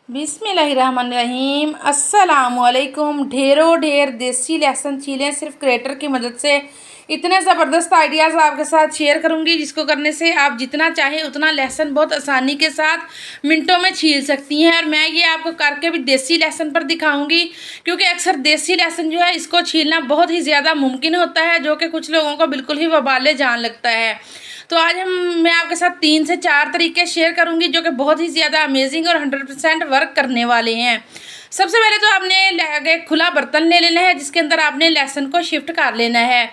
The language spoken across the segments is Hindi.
बिस्मिल्लाहिर्रहमानिर्रहीम। अस्सलामुअलैकुम। ढेरों ढेर देसी लहसुन छीलें सिर्फ ग्रेटर की मदद से। इतने ज़बरदस्त आइडियाज़ आपके साथ शेयर करूंगी जिसको करने से आप जितना चाहें उतना लहसुन बहुत आसानी के साथ मिनटों में छील सकती हैं। और मैं ये आपको करके भी देसी लहसुन पर दिखाऊंगी, क्योंकि अक्सर देसी लहसुन जो है इसको छीलना बहुत ही ज़्यादा मुमकिन होता है, जो कि कुछ लोगों को बिल्कुल ही वबाले जान लगता है। तो आज मैं आपके साथ 3 से 4 तरीके शेयर करूंगी जो कि बहुत ही ज़्यादा अमेजिंग और 100% वर्क करने वाले हैं। सबसे पहले तो आपने एक खुला बर्तन ले लेना है जिसके अंदर आपने लहसुन को शिफ्ट कर लेना है।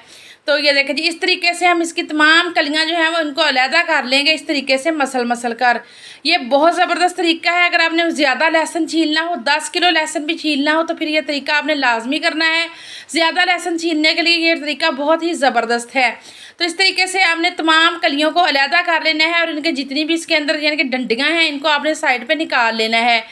तो ये देखें जी, इस तरीके से हम इसकी तमाम कलियां जो हैं वो इनको अलहदा कर लेंगे, इस तरीके से मसल मसल कर। ये बहुत ज़बरदस्त तरीका है। अगर आपने ज़्यादा लहसुन छीलना हो, 10 किलो लहसुन भी छीलना हो, तो फिर ये तरीका आपने लाजमी करना है। ज़्यादा लहसुन छीलने के लिए ये तरीका बहुत ही ज़बरदस्त है। तो इस तरीके से आपने तमाम कलियों को अलहदा कर लेना है और इनके जितनी भी इसके अंदर यानी कि डंडियाँ हैं इनको आपने साइड पे निकाल लेना है।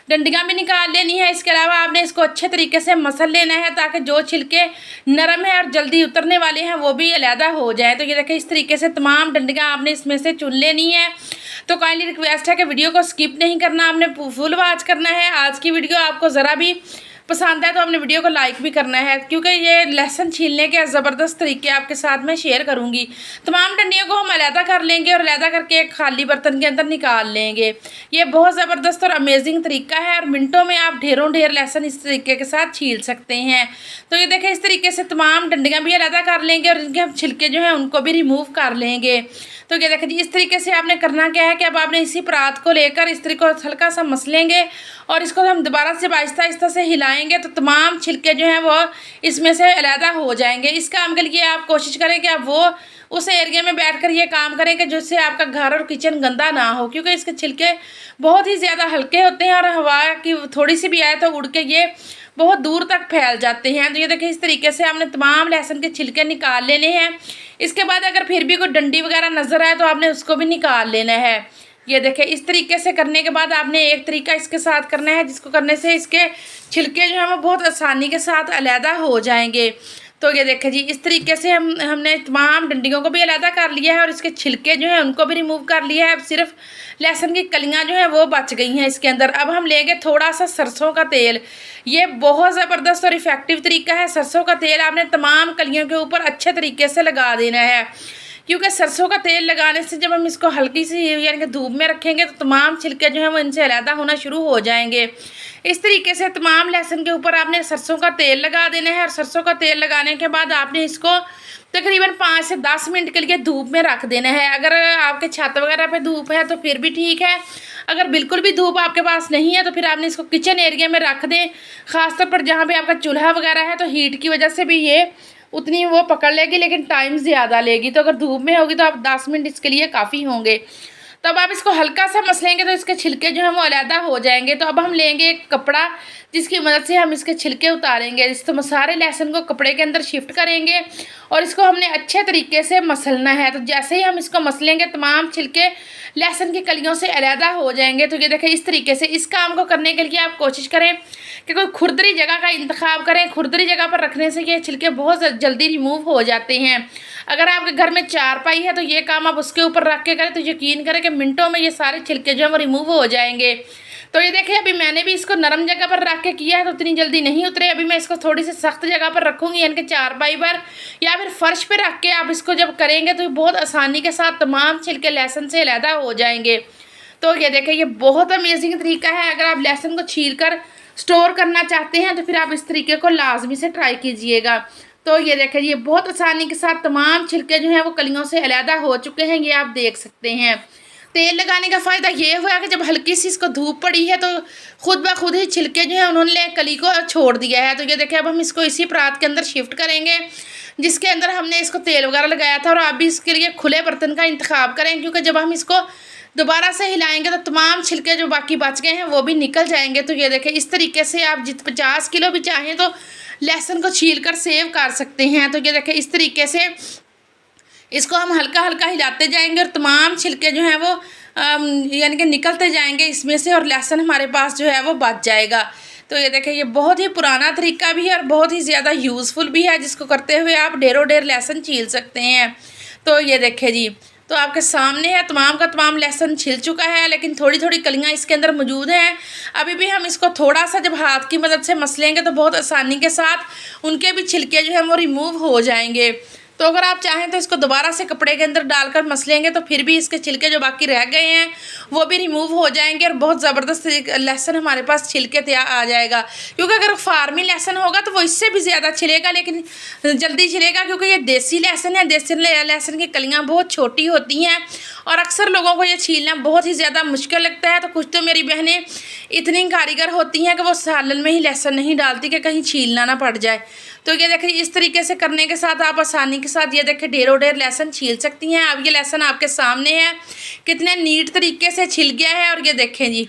डंडियाँ भी निकाल लेनी है। इसके अलावा आपने इसको अच्छे तरीके से मसल लेना है ताकि जो छिलके नरम है और जल्दी उतरने वाले हैं वो भी अलहदा हो जाए। तो ये देखें, इस तरीके से तमाम डंडियाँ आपने इसमें से चुन लेनी है। तो काइंडली रिक्वेस्ट है कि वीडियो को स्किप नहीं करना, आपने फुल वॉच करना है। आज की वीडियो आपको ज़रा भी पसंद है तो अपने वीडियो को लाइक भी करना है, क्योंकि ये लहसुन छीलने के ज़बरदस्त तरीके आपके साथ मैं शेयर करूंगी। तमाम डंडियों को हम अलहदा कर लेंगे और अलहदा करके एक खाली बर्तन के अंदर निकाल लेंगे। ये बहुत ज़बरदस्त और अमेजिंग तरीका है और मिनटों में आप ढेरों ढेर लहसुन इस तरीके के साथ छील सकते हैं। तो ये देखें, इस तरीके से तमाम डंडियाँ भी अलहदा कर लेंगे और इनके हम छिलके जो हैं उनको भी रिमूव कर लेंगे। तो ये देखें जी, इस तरीके से आपने करना क्या है कि अब आपने इसी परात को लेकर इस तरीके को हल्का सा मसलेंगे और इसको हम दोबारा से आहिस्ता आहिस्ता से हिलाएंगे तो तमाम छिलके जो हैं वो इसमें से अलहदा हो जाएंगे। इस काम के लिए आप कोशिश करें कि आप वो उस एरिया में बैठकर ये काम करें कि जिससे आपका घर और किचन गंदा ना हो, क्योंकि इसके छिलके बहुत ही ज़्यादा हल्के होते हैं और हवा की थोड़ी सी भी आए तो उड़ के ये बहुत दूर तक फैल जाते हैं। तो ये देखिए, इस तरीके से आपने तमाम लहसुन के छिलके निकाल लेने हैं। इसके बाद अगर फिर भी कोई डंडी वगैरह नज़र आए तो आपने उसको भी निकाल लेना है। ये देखें, इस तरीके से करने के बाद आपने एक तरीका इसके साथ करना है जिसको करने से इसके छिलके जो हैं वो बहुत आसानी के साथ अलहदा हो जाएंगे। तो ये देखें जी, इस तरीके से हमने तमाम डंडियों को भी अलहदा कर लिया है और इसके छिलके जो हैं उनको भी रिमूव कर लिया है। अब सिर्फ लहसुन की कलियां जो हैं वो बच गई हैं इसके अंदर। अब हम लेंगे थोड़ा सा सरसों का तेल। ये बहुत ज़बरदस्त और इफ़ेक्टिव तरीका है। सरसों का तेल आपने तमाम कलियों के ऊपर अच्छे तरीके से लगा देना है, क्योंकि सरसों का तेल लगाने से जब हम इसको हल्की सी यानी कि धूप में रखेंगे तो तमाम छिलके जो हैं वो इनसे अलहदा होना शुरू हो जाएंगे। इस तरीके से तमाम लहसुन के ऊपर आपने सरसों का तेल लगा देना है और सरसों का तेल लगाने के बाद आपने इसको तकरीबन 5 से 10 मिनट के लिए धूप में रख देना है। अगर आपके छत वगैरह पे धूप है तो फिर भी ठीक है। अगर बिल्कुल भी धूप आपके पास नहीं है तो फिर आपने इसको किचन एरिया में रख दें, ख़ासतौर पर जहाँ पे आपका चूल्हा वगैरह है। तो हीट की वजह से भी ये उतनी वो पकड़ लेगी लेकिन टाइम ज़्यादा लेगी। तो अगर धूप में होगी तो आप 10 मिनट इसके लिए काफ़ी होंगे। तो अब आप इसको हल्का सा मसलेंगे तो इसके छिलके जो हैं वो अलहदा हो जाएंगे। तो अब हम लेंगे एक कपड़ा जिसकी मदद से हम इसके छिलके उतारेंगे। इस तो सारे लहसुन को कपड़े के अंदर शिफ्ट करेंगे और इसको हमने अच्छे तरीके से मसलना है। तो जैसे ही हम इसको मसलेंगे तमाम छिलके लहसुन की कलियों से अलहदा हो जाएंगे। तो ये देखें, इस तरीके से इस काम को करने के लिए आप कोशिश करें कि कोई खुरदरी जगह का इंतखाब करें। खुरदरी जगह पर रखने से ये छिलके बहुत जल्दी रिमूव हो जाते हैं। अगर आपके घर में चारपाई है तो ये काम आप उसके ऊपर रख के करें तो यकीन करें कि मिनटों में ये सारे छिलके जो हैं वो रिमूव हो जाएंगे। तो ये देखिए, अभी मैंने भी इसको नरम जगह पर रख के किया है तो इतनी जल्दी नहीं उतरे। अभी मैं इसको थोड़ी सी सख्त जगह पर रखूँगी, यानी कि चारपाई पर या फिर फर्श पर रख के आप इसको जब करेंगे तो बहुत आसानी के साथ तमाम छिलके लहसुन से अलहदा हो जाएंगे। तो ये देखें, ये बहुत अमेजिंग तरीका है। अगर आप लहसुन को छील कर स्टोर करना चाहते हैं तो फिर आप इस तरीके को लाजमी से ट्राई कीजिएगा। तो ये देखें, ये बहुत आसानी के साथ तमाम छिलके जो हैं वो कलियों से अलहदा हो चुके हैं, ये आप देख सकते हैं। तेल लगाने का फ़ायदा ये हुआ कि जब हल्की सी इसको धूप पड़ी है तो खुद ब खुद ही छिलके जो हैं उन्होंने कली को छोड़ दिया है। तो ये देखें, अब हम इसको इसी परात के अंदर शिफ्ट करेंगे जिसके अंदर हमने इसको तेल वगैरह लगाया था। और आप भी इसके लिए खुले बर्तन का इंतखाब करें, क्योंकि जब हम इसको दोबारा से हिलाएंगे तो तमाम छिलके जो बाकी बच गए हैं वो भी निकल जाएंगे। तो ये देखें, इस तरीके से आप 50 किलो भी चाहें तो लहसुन को छील कर सेव कर सकते हैं। तो ये देखें, इस तरीके से इसको हम हल्का हल्का हिलाते जाएंगे और तमाम छिलके जो हैं वो यानी कि निकलते जाएंगे इसमें से और लहसुन हमारे पास जो है वो बच जाएगा। तो ये देखें, ये बहुत ही पुराना तरीका भी है और बहुत ही ज़्यादा यूज़फुल भी है, जिसको करते हुए आप ढेरों ढेर लहसुन छील सकते हैं। तो ये देखें जी, तो आपके सामने है, तमाम का तमाम लहसुन छिल चुका है, लेकिन थोड़ी थोड़ी कलियां इसके अंदर मौजूद हैं। अभी भी हम इसको थोड़ा सा जब हाथ की मदद से मसलेंगे तो बहुत आसानी के साथ उनके भी छिलके जो है वो रिमूव हो जाएंगे। तो अगर आप चाहें तो इसको दोबारा से कपड़े के अंदर डालकर मसलेंगे तो फिर भी इसके छिलके जो बाकी रह गए हैं वो भी रिमूव हो जाएंगे और बहुत ज़बरदस्त लहसुन हमारे पास छिलके तैयार आ जाएगा। क्योंकि अगर फार्मी लहसुन होगा तो वो इससे भी ज़्यादा छिलेगा, लेकिन जल्दी छिलेगा क्योंकि ये देसी लहसुन है। देसी लहसुन की कलियाँ बहुत छोटी होती हैं और अक्सर लोगों को ये छीलना बहुत ही ज़्यादा मुश्किल लगता है। तो कुछ तो मेरी बहनें इतनी कारीगर होती हैं कि वो सालन में ही लहसुन नहीं डालती कि कहीं छीलना ना पड़ जाए। तो ये देखिए इस तरीके से करने के साथ आप आसानी के साथ ये देखिए ढेरों ढेर लहसुन छील सकती हैं। अब ये लहसुन आपके सामने है, कितने नीट तरीके से छिल गया है। और ये देखें जी,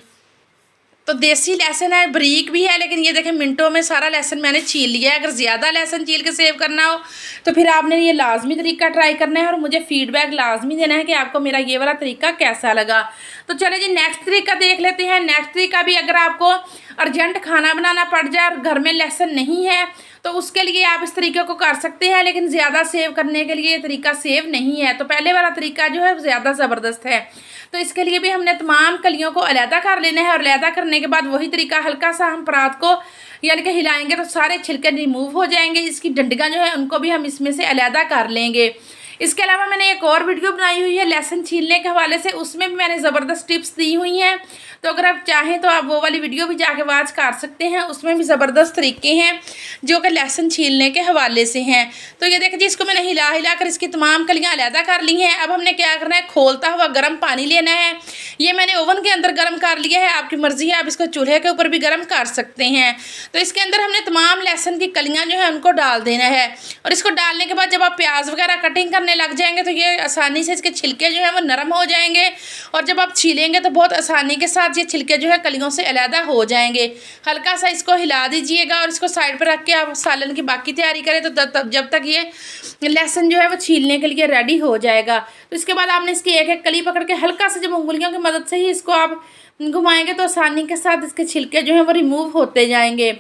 तो देसी लहसुन है, बारीक भी है, लेकिन ये देखें मिनटों में सारा लहसुन मैंने छील लिया है। अगर ज़्यादा लहसुन छील के सेव करना हो तो फिर आपने ये लाजमी तरीका ट्राई करना है और मुझे फीडबैक लाजमी देना है कि आपको मेरा ये वाला तरीका कैसा लगा। तो चले जी नेक्स्ट तरीका देख लेते हैं। नेक्स्ट तरीका भी, अगर आपको अर्जेंट खाना बनाना पड़ जाए और घर में लहसुन नहीं है तो उसके लिए आप इस तरीके को कर सकते हैं, लेकिन ज़्यादा सेव करने के लिए ये तरीका सेव नहीं है। तो पहले वाला तरीका जो है ज़्यादा ज़बरदस्त है। तो इसके लिए भी हमने तमाम कलियों को अलहदा कर लेना है और अलहदा करने के बाद वही तरीका हल्का सा हम परात को यानी कि हिलाएंगे तो सारे छिलके रिमूव हो जाएंगे। इसकी डंडियाँ जो है उनको भी हम इसमें से अलहदा कर लेंगे। इसके अलावा मैंने एक और वीडियो बनाई हुई है लहसुन छीलने के हवाले से, उसमें भी मैंने ज़बरदस्त टिप्स दी हुई हैं। तो अगर आप चाहें तो आप वो वाली वीडियो भी जाके वॉच कर सकते हैं, उसमें भी ज़बरदस्त तरीके हैं जो कि लहसुन छीलने के हवाले से हैं। तो ये देखिए जी, इसको मैंने हिला हिला कर इसकी तमाम कलियाँ अलहदा कर ली हैं। अब हमने क्या करना है, खोलता हुआ गर्म पानी लेना है। ये मैंने ओवन के अंदर गर्म कर लिया है, आपकी मर्ज़ी है, आप इसको चूल्हे के ऊपर भी गर्म कर सकते हैं। तो इसके अंदर हमने तमाम लहसुन की कलियाँ जो है उनको डाल देना है और इसको डालने के बाद जब आप प्याज वगैरह कटिंग करने लग जाएंगे तो ये आसानी से इसके छिलके जो है वो नरम हो जाएंगे और जब आप छीलेंगे तो बहुत आसानी के साथ ये छिलके जो है कलियों से अलहदा हो जाएंगे। हल्का सा इसको हिला दीजिएगा और इसको साइड पर रख के आप सालन की बाकी तैयारी करें तो तब जब तक ये लहसुन जो है वो छीलने के लिए रेडी हो जाएगा। तो इसके बाद आपने इसकी एक एक कली पकड़ के हल्का सा जब उंगलियों की मदद से ही इसको आप घुमाएंगे तो आसानी के साथ इसके छिलके जो है वो रिमूव होते जाएंगे।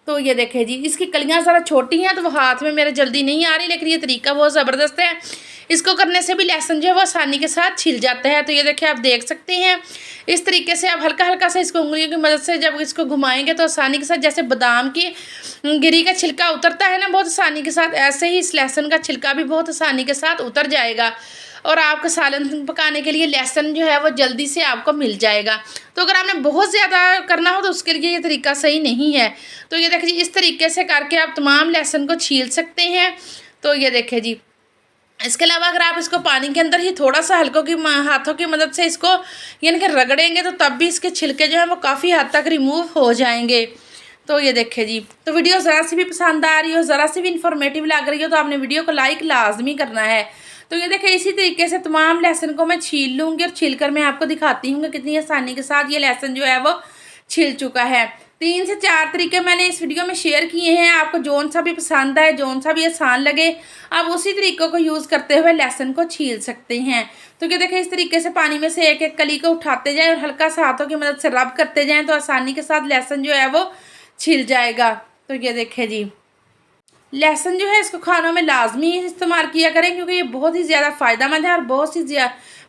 तो ये देखें जी, इसकी कलियाँ ज़रा छोटी हैं तो वो हाथ में मेरे जल्दी नहीं आ रही, लेकिन ये तरीका बहुत ज़बरदस्त है। इसको करने से भी लहसुन जो है वो आसानी के साथ छिल जाता है। तो ये देखिए आप देख सकते हैं, इस तरीके से आप हल्का हल्का सा इसको उंगलियों की मदद से जब इसको घुमाएंगे तो आसानी के साथ, जैसे बादाम की गिरी का छिलका उतरता है ना बहुत आसानी के साथ, ऐसे ही इस लहसुन का छिलका भी बहुत आसानी के साथ उतर जाएगा और आपका सालन पकाने के लिए लहसुन जो है वो जल्दी से आपको मिल जाएगा। तो अगर आपने बहुत ज़्यादा करना हो तो उसके लिए ये तरीका सही नहीं है। तो ये देखिए इस तरीके से करके आप तमाम लहसुन को छील सकते हैं। तो ये देखिए जी, इसके अलावा अगर आप इसको पानी के अंदर ही थोड़ा सा हाथों की मदद से इसको यानी कि रगड़ेंगे तो तब भी इसके छिलके जो हैं वो काफ़ी हद तक रिमूव हो जाएंगे। तो ये देखिए जी, तो वीडियो ज़रा सी भी पसंद आ रही हो, ज़रा सी भी इन्फॉर्मेटिव लग रही हो तो आपने वीडियो को लाइक लाजमी करना है। तो ये देखिए इसी तरीके से तमाम लहसुन को मैं छील लूँगी और छील कर मैं आपको दिखाती हूँ कि कितनी आसानी के साथ ये लहसुन जो है वो छिल चुका है। 3 से 4 तरीके मैंने इस वीडियो में शेयर किए हैं। आपको जौन सा भी पसंद आए, जौन सा भी आसान लगे, आप उसी तरीक़ों को यूज़ करते हुए लहसुन को छील सकते हैं। तो ये देखिए इस तरीके से पानी में से एक एक कली को उठाते जाएं और हल्का सा हाथों की मदद से रब करते जाएं तो आसानी के साथ लहसुन जो है वो छिल जाएगा। तो ये देखिए जी, लहसुन जो है इसको खानों में लाजमी इस्तेमाल किया करें क्योंकि ये बहुत ही ज़्यादा फ़ायदेमंद है और बहुत सी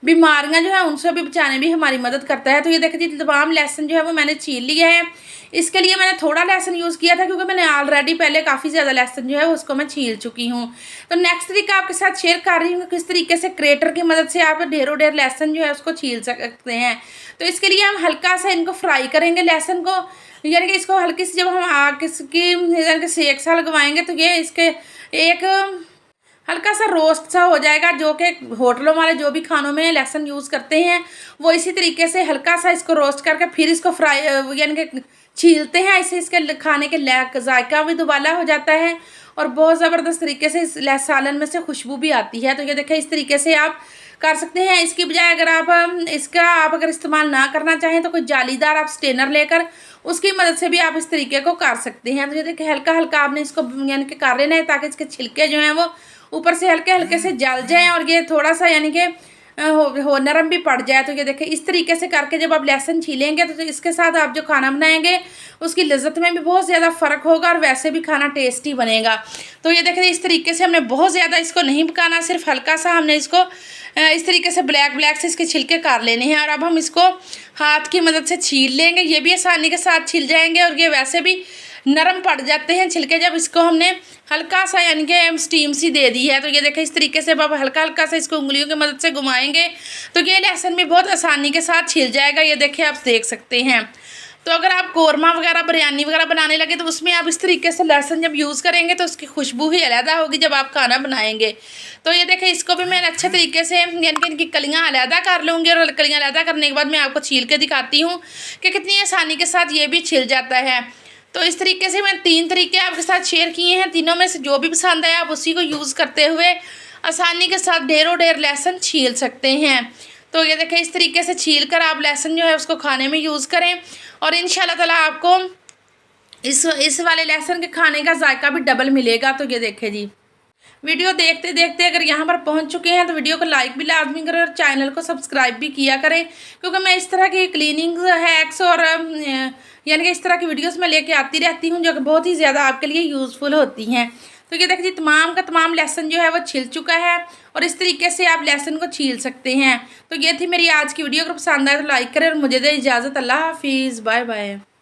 बीमारियां जो है उनसे भी बचाने भी हमारी मदद करता है। तो ये देखिए जी, तमाम लहसुन जो है वो मैंने छील लिया है। इसके लिए मैंने थोड़ा लहसुन यूज़ किया था क्योंकि मैंने ऑलरेडी पहले काफ़ी ज़्यादा लहसुन जो है उसको मैं छील चुकी हूँ। तो नेक्स्ट तरीका आपके साथ शेयर कर रही हूँ किस तरीके से ग्रेटर की मदद से आप ढेरों ढेर लहसुन जो है उसको छील सकते हैं। तो इसके लिए हम हल्का सा इनको फ्राई करेंगे लहसुन को, यानी कि इसको हल्की सी जब हम आग इसकी यानी कि सेक सा लगवाएंगे तो ये इसके एक हल्का सा रोस्ट सा हो जाएगा, जो कि होटलों वाले जो भी खानों में लहसुन यूज़ करते हैं वो इसी तरीके से हल्का सा इसको रोस्ट करके फिर इसको फ्राई यानी कि छीलते हैं। इससे इसके खाने के जायका भी दुबाला हो जाता है और बहुत ज़बरदस्त तरीके से इस सालन में से खुशबू भी आती है। तो ये देखें इस तरीके से आप कर सकते हैं। इसकी बजाय अगर आप अगर इस्तेमाल ना करना चाहें तो कोई जालीदार आप स्टेनर लेकर उसकी मदद से भी आप इस तरीके को कर सकते हैं। तो ये देखिए हल्का हल्का आपने इसको यानी कि कर लेना है ताकि इसके छिलके जो हैं वो ऊपर से हल्के हल्के से जल जाएं और ये थोड़ा सा यानी कि नरम भी पड़ जाए। तो ये देखिए इस तरीके से करके जब आप लहसुन छीलेंगे तो इसके साथ आप जो खाना बनाएंगे उसकी लज़्ज़त में भी बहुत ज़्यादा फ़र्क होगा और वैसे भी खाना टेस्टी बनेगा। तो ये देखिए इस तरीके से हमने बहुत ज़्यादा इसको नहीं पकाना, सिर्फ हल्का सा हमने इसको इस तरीके से ब्लैक से इसके छिलके काट लेने हैं। और अब हम इसको हाथ की मदद से छील लेंगे, ये भी आसानी के साथ छिल जाएंगे और ये वैसे भी नरम पड़ जाते हैं छिलके जब इसको हमने हल्का सा यानी कि स्टीम सी दे दी है। तो ये देखें इस तरीके से अब हल्का हल्का से इसको उंगलियों की मदद से घुमाएंगे तो ये लहसुन भी बहुत आसानी के साथ छिल जाएगा। ये देखिए आप देख सकते हैं। तो अगर आप कौरमा वगैरह बिरयानी वगैरह बनाने लगे तो उसमें आप इस तरीके से लहसुन जब यूज़ करेंगे तो उसकी खुशबू ही अलहदा होगी जब आप खाना बनाएंगे। तो ये देखें इसको भी मैं अच्छे तरीके से यानी कि इनकी कलियाँ अलहदा कर लूँगी और कलियाँ अलहदा करने के बाद मैं आपको छील के दिखाती हूँ कि कितनी आसानी के साथ ये भी छिल जाता है। तो इस तरीके से मैं 3 तरीके आपके साथ शेयर किए हैं, तीनों में से जो भी पसंद आए आप उसी को यूज़ करते हुए आसानी के साथ ढेरों ढेर लहसुन छील सकते हैं। तो ये देखें इस तरीके से छील कर आप लहसुन जो है उसको खाने में यूज़ करें और इंशाल्लाह ताला आपको इस वाले लहसुन के खाने का जायका भी डबल मिलेगा। तो ये देखें जी, वीडियो देखते देखते अगर यहाँ पर पहुँच चुके हैं तो वीडियो को लाइक भी लाजमी करें और चैनल को सब्सक्राइब भी किया करें, क्योंकि मैं इस तरह की क्लीनिंग हैक्स और यानी कि इस तरह की वीडियोस मैं लेके आती रहती हूँ जो कि बहुत ही ज़्यादा आपके लिए यूज़फुल होती हैं। तो ये देखिए तमाम का तमाम लहसुन जो है वो छिल चुका है और इस तरीके से आप लहसुन को छील सकते हैं। तो ये थी मेरी आज की वीडियो। अगर पसंद आए तो लाइक करें और मुझे दे इजाज़त। अल्लाह हाफिज़, बाय बाय।